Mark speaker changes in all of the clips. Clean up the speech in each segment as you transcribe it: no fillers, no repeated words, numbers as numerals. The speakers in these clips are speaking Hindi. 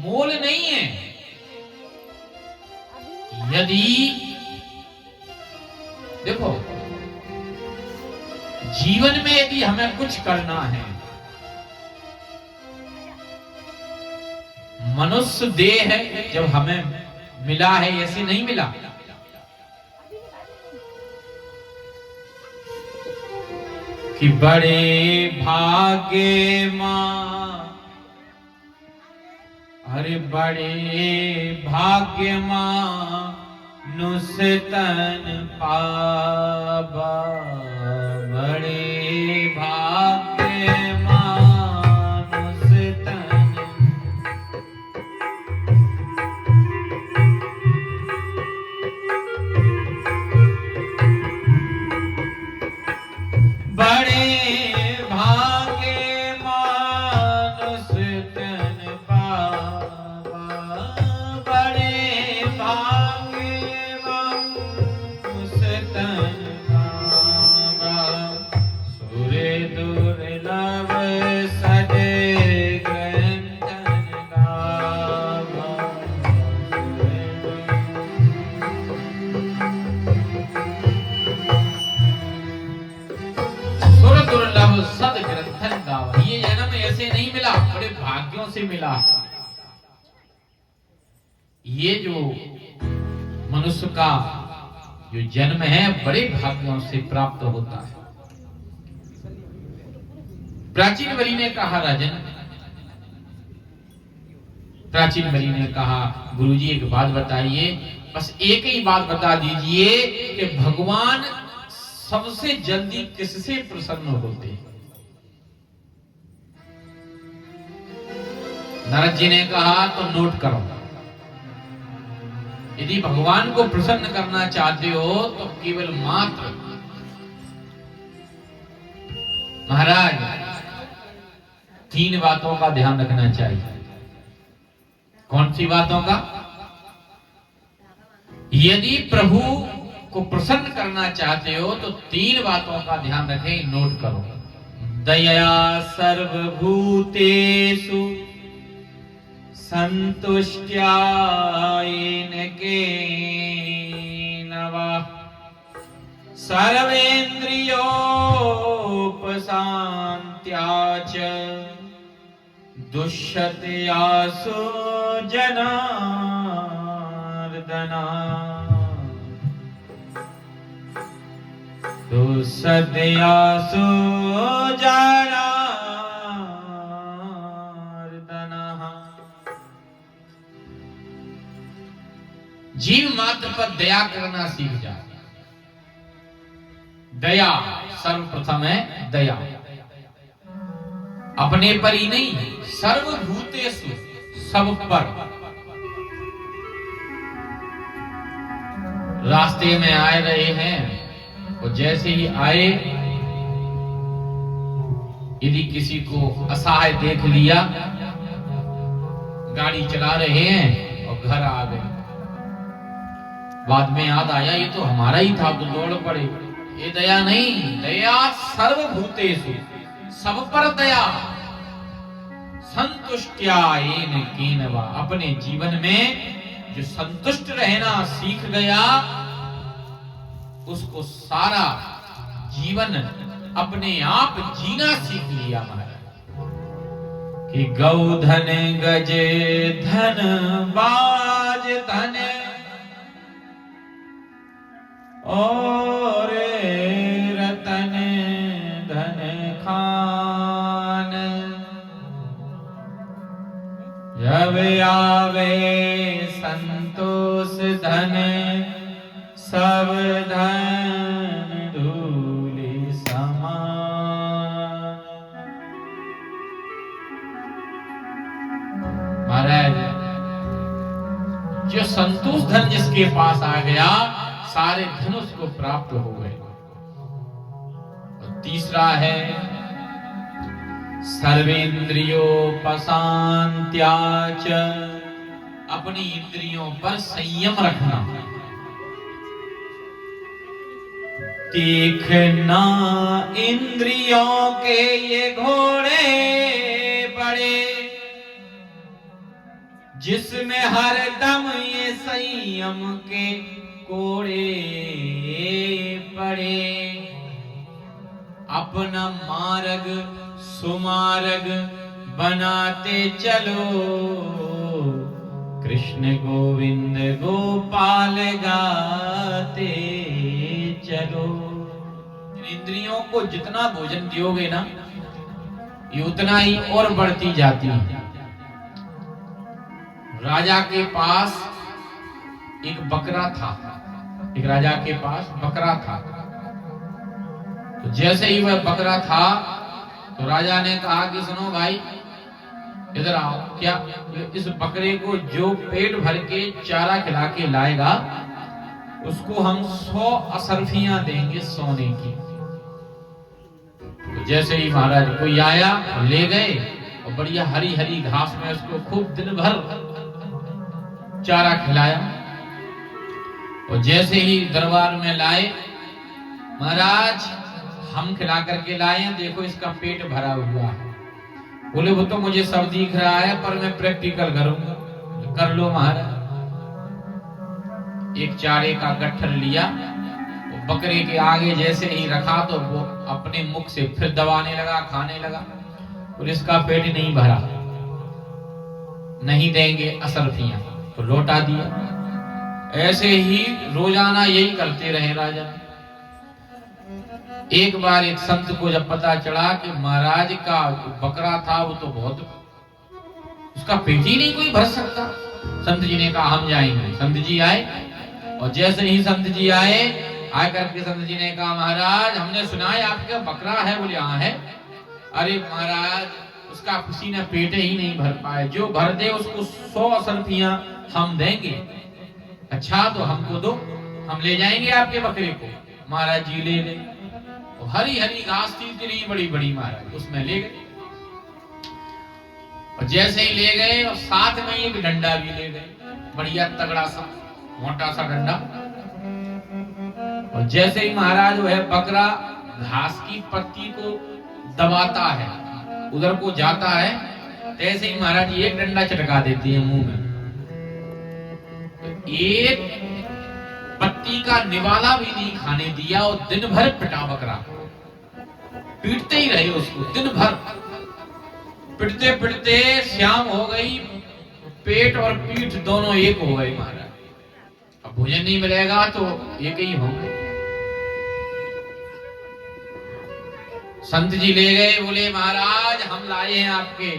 Speaker 1: मोल नहीं है। यदि देखो, जीवन में यदि हमें कुछ करना है, मनुष्य देह है जब हमें मिला है, ऐसे नहीं मिला। कि बड़े भाग्य मां, अरे बड़े भाग्य मानुष तन पावा, बड़े भाग्य मानुष तन। बड़े भाग्य मानुष तन पावा, बड़े भाग्य मानुष तन पावा। सूर्य दुर्लभ सद ग्रंथन गावा, सुर दुर्लभ सद ग्रंथन गावा। ये जन्म ऐसे नहीं मिला, बड़े भाग्यों से मिला। ये जो मनुष्य का जो जन्म है बड़े भाग्यों से प्राप्त होता है। प्राचीन वरी ने कहा, राजन, प्राचीन वरी ने कहा, गुरुजी एक बात बताइए, बस एक ही बात बता दीजिए कि भगवान सबसे जल्दी किससे प्रसन्न होते हैं? नारद जी ने कहा तो नोट करो, यदि भगवान को प्रसन्न करना चाहते हो तो केवल मात्र महाराज 3 बातों का ध्यान रखना चाहिए। कौन सी बातों का? यदि प्रभु को प्रसन्न करना चाहते हो तो 3 बातों का ध्यान रखें, नोट करो। दया सर्वभूतेषु संतुष्ट्या येन केनवा, सर्वेन्द्रियोपशान्त्या च दुष्यत्यासु जनार्दना, दुष्यत्यासु जनार्दना। जीव मात्र पर दया करना सीख जा। दया सर्वप्रथम है, दया अपने पर ही नहीं, सर्वभूतेषु, सब पर। रास्ते में आए रहे हैं, और जैसे ही आए, यदि किसी को असहाय देख लिया, गाड़ी चला रहे हैं और घर आ गए, बाद में याद आया ये तो हमारा ही था, तो दौड़ पड़े। ये दया नहीं, दया सर्वभूतेषु, सब पर दया। संतुष्ट्या येन केनवा, अपने जीवन में जो संतुष्ट रहना सीख गया, उसको सारा जीवन अपने आप जीना सीख लिया। महाराज कि गौधन गज धन बाज धन, और रतन धन खान, जब आवे संतोष धन, सब धन धूलि समान। महाराज, जो संतोष धन जिसके पास आ गया, सारे धन उसको प्राप्त हो गए। और तीसरा है सर्वेन्द्रियोपशान्त्या च, अपनी इंद्रियों पर संयम रखना। देखना इंद्रियों के ये घोड़े बड़े, जिसमें हर दम ये संयम के कोड़े पड़े, अपना मार्ग सुमार्ग बनाते चलो, कृष्ण गोविंद गोपाल गाते चलो। इंद्रियों को जितना भोजन दियोगे ना, ये उतना ही और बढ़ती जाती है। राजा के पास एक बकरा था, एक राजा के पास बकरा था। तो जैसे ही वह बकरा था तो राजा ने कहा कि सुनो भाई, इधर आओ। क्या? इस बकरे को जो पेट भर के चारा खिला के लाएगा उसको हम 100 असरफियां देंगे सोने की। तो जैसे ही महाराज कोई आया ले गए और बढ़िया हरी हरी घास में उसको खूब दिन भर चारा खिलाया। और जैसे ही दरबार में लाए, महाराज हम खिला करके लाए हैं, देखो इसका पेट भरा हुआ है। बोले वो तो मुझे सब दिख रहा है पर मैं प्रैक्टिकल करूंगा। कर लो महाराज। एक चारे का गट्ठर लिया, वो बकरे के आगे जैसे ही रखा तो वो अपने मुख से फिर दबाने लगा, खाने लगा। और इसका पेट नहीं भरा, नहीं देंगे असरफियां, तो लौटा दिया। ऐसे ही रोजाना यही करते रहे राजा। एक बार एक संत को जब पता चला कि महाराज का बकरा था वो तो बहुत, उसका पेट ही नहीं कोई भर सकता, संत जी ने कहा हम जाएंगे। संत जी आए और जैसे ही संत जी आए, आकर के संत जी ने कहा महाराज हमने सुना है आपका बकरा है। बोले हाँ है। अरे महाराज उसका किसी ने पेट ही नहीं भर पाए, जो भर दे उसको 100 असरफियां हम देंगे। अच्छा तो हमको दो, हम ले जाएंगे आपके बकरे को। महाराज जी ले गए। हरी हरी घास थी इतनी बड़ी बड़ी, महाराज उसमें ले गए। और जैसे ही ले गए और साथ में एक डंडा भी ले गए, बढ़िया तगड़ा सा मोटा सा डंडा। और जैसे ही महाराज वह बकरा घास की पत्ती को दबाता है, उधर को जाता है, तैसे ही महाराज एक डंडा चटका देती है मुंह में। तो एक पत्ती का निवाला भी नहीं खाने दिया और दिन भर पिटा बकरा, पीटते ही रहे उसको दिन भर। पिटते पिटते शाम हो गई, पेट और पीठ दोनों एक हो गए महाराज। अब भोजन नहीं मिलेगा तो एक ही होंगे। संत जी ले गए, बोले महाराज हम लाए हैं आपके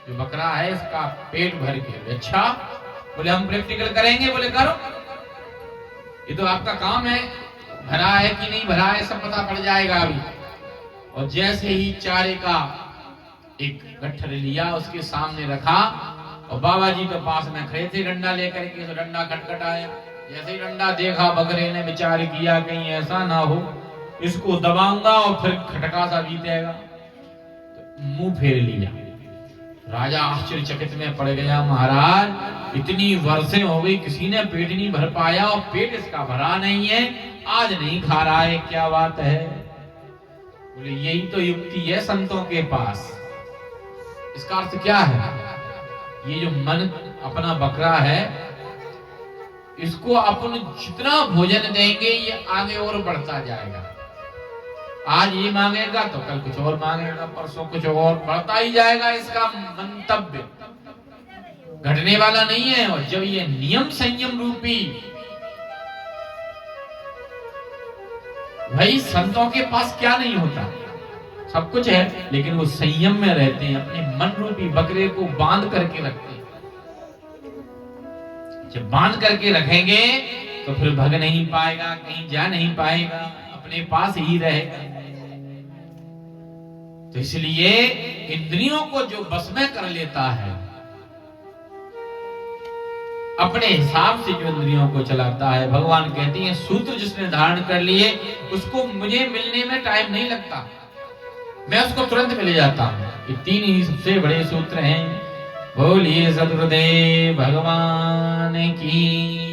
Speaker 1: जो बकरा है इसका पेट भर के। अच्छा, बोले हम प्रैक्टिकल करेंगे। बोले करो, ये तो आपका काम है, भरा है कि नहीं भरा है सब पता पड़ जाएगा अभी। और जैसे ही चारे का एक गट्ठर लिया, उसके सामने रखा और बाबा जी तो पास में खड़े थे डंडा लेकर के। तो डंडा खटखटाया, जैसे ही डंडा देखा बकरे ने विचार किया कहीं ऐसा ना हो इसको दबाऊंगा और फिर खटका सा बीतेगा, तो मुंह फेर लिया। राजा आश्चर्यचकित में पड़ गया, महाराज इतनी वर्षें हो गई किसी ने पेट नहीं भर पाया और पेट इसका भरा नहीं है, आज नहीं खा रहा है, क्या बात है? बोले यही तो युक्ति है संतों के पास। इसका अर्थ क्या है? ये जो मन अपना बकरा है, इसको अपन जितना भोजन देंगे ये आगे और बढ़ता जाएगा। आज ये मांगेगा तो कल कुछ और मांगेगा, परसों कुछ और, बढ़ता ही जाएगा। इसका मंतव्य घटने वाला नहीं है। और जब ये नियम संयम रूपी, भाई संतों के पास क्या नहीं होता, सब कुछ है, लेकिन वो संयम में रहते हैं, अपने मन रूपी बकरे को बांध करके रखते हैं। जब बांध करके रखेंगे तो फिर भग नहीं पाएगा, कहीं जा नहीं पाएगा, अपने पास ही रहेगा। तो इसलिए इंद्रियों को जो बस में कर लेता है, अपने हिसाब से जो इंद्रियों को चलाता है, भगवान कहते हैं सूत्र जिसने धारण कर लिए उसको मुझे मिलने में टाइम नहीं लगता, मैं उसको तुरंत मिल जाता हूं। ये 3 ही सबसे बड़े सूत्र हैं। बोलिए सद्गुरुदेव भगवान की।